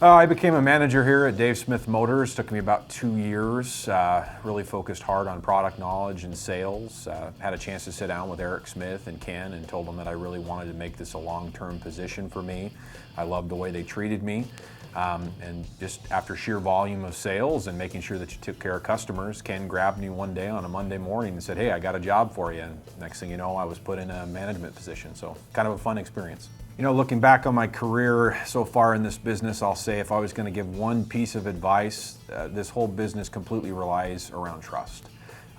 I became a manager here at Dave Smith Motors. Took me about 2 years. Really focused hard on product knowledge and sales. Had a chance to sit down with Eric Smith and Ken and told them that I really wanted to make this a long-term position for me. I loved the way they treated me. And just after sheer volume of sales and making sure that you took care of customers, Ken grabbed me one day on a Monday morning and said, "Hey, I got a job for you." And next thing you know, I was put in a management position. So kind of a fun experience. You know, looking back on my career so far in this business, I'll say if I was going to give one piece of advice, this whole business completely relies around trust.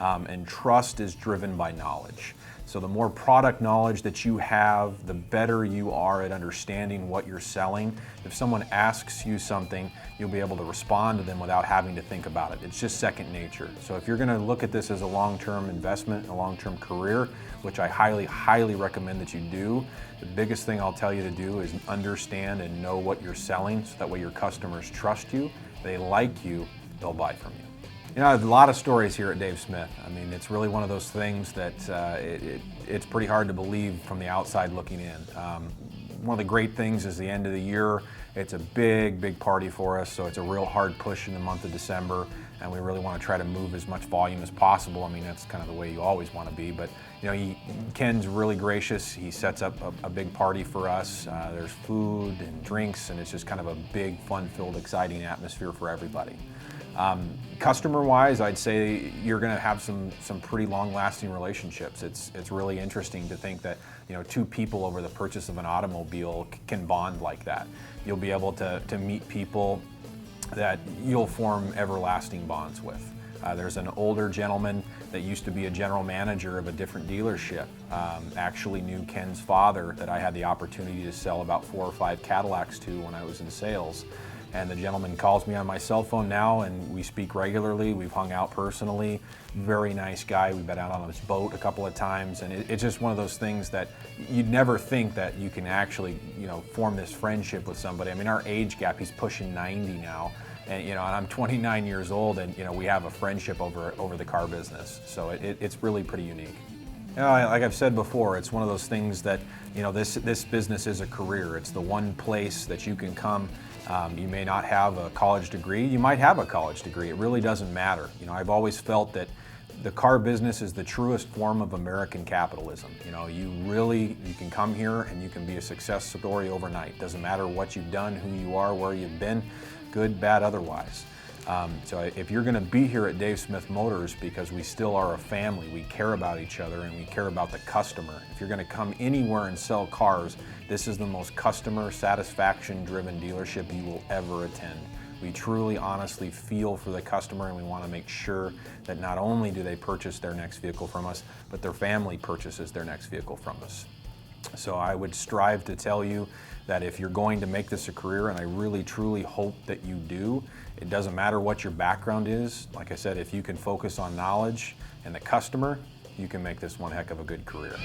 And trust is driven by knowledge. So the more product knowledge that you have, the better you are at understanding what you're selling. If someone asks you something, you'll be able to respond to them without having to think about it. It's just second nature. So if you're going to look at this as a long-term investment, a long-term career, which I highly, highly recommend that you do, the biggest thing I'll tell you to do is understand and know what you're selling so that way your customers trust you, they like you, they'll buy from you. You know, I have a lot of stories here at Dave Smith. I mean, it's really one of those things that it's pretty hard to believe from the outside looking in. One of the great things is the end of the year. It's a big, big party for us, so it's a real hard push in the month of December, and we really want to try to move as much volume as possible. I mean, that's kind of the way you always want to be, but you know, Ken's really gracious. He sets up a big party for us. There's food and drinks, and it's just kind of a big, fun-filled, exciting atmosphere for everybody. Customer-wise, I'd say you're going to have some pretty long-lasting relationships. It's really interesting to think that, you know, two people over the purchase of an automobile can bond like that. You'll be able to meet people that you'll form everlasting bonds with. There's an older gentleman that used to be a general manager of a different dealership. Actually knew Ken's father that I had the opportunity to sell about 4 or 5 Cadillacs to when I was in sales. And the gentleman calls me on my cell phone now, and we speak regularly. We've hung out personally. Very nice guy. We've been out on his boat a couple of times, and it's just one of those things that you'd never think that you can actually, you know, form this friendship with somebody. I mean, our age gap, he's pushing 90 now, and you know, and I'm 29 years old, and you know, we have a friendship over the car business. So it's really pretty unique. You know, like I've said before, it's one of those things that, you know, this business is a career. It's the one place that you can come. You may not have a college degree. You might have a college degree. It really doesn't matter. You know, I've always felt that the car business is the truest form of American capitalism. You know, you can come here and you can be a success story overnight. Doesn't matter what you've done, who you are, where you've been, good, bad, otherwise. So if you're going to be here at Dave Smith Motors, because we still are a family, we care about each other and we care about the customer. If you're going to come anywhere and sell cars, this is the most customer satisfaction driven dealership you will ever attend. We truly, honestly feel for the customer, and we want to make sure that not only do they purchase their next vehicle from us, but their family purchases their next vehicle from us. So I would strive to tell you that if you're going to make this a career, and I really truly hope that you do, it doesn't matter what your background is. Like I said, if you can focus on knowledge and the customer, you can make this one heck of a good career.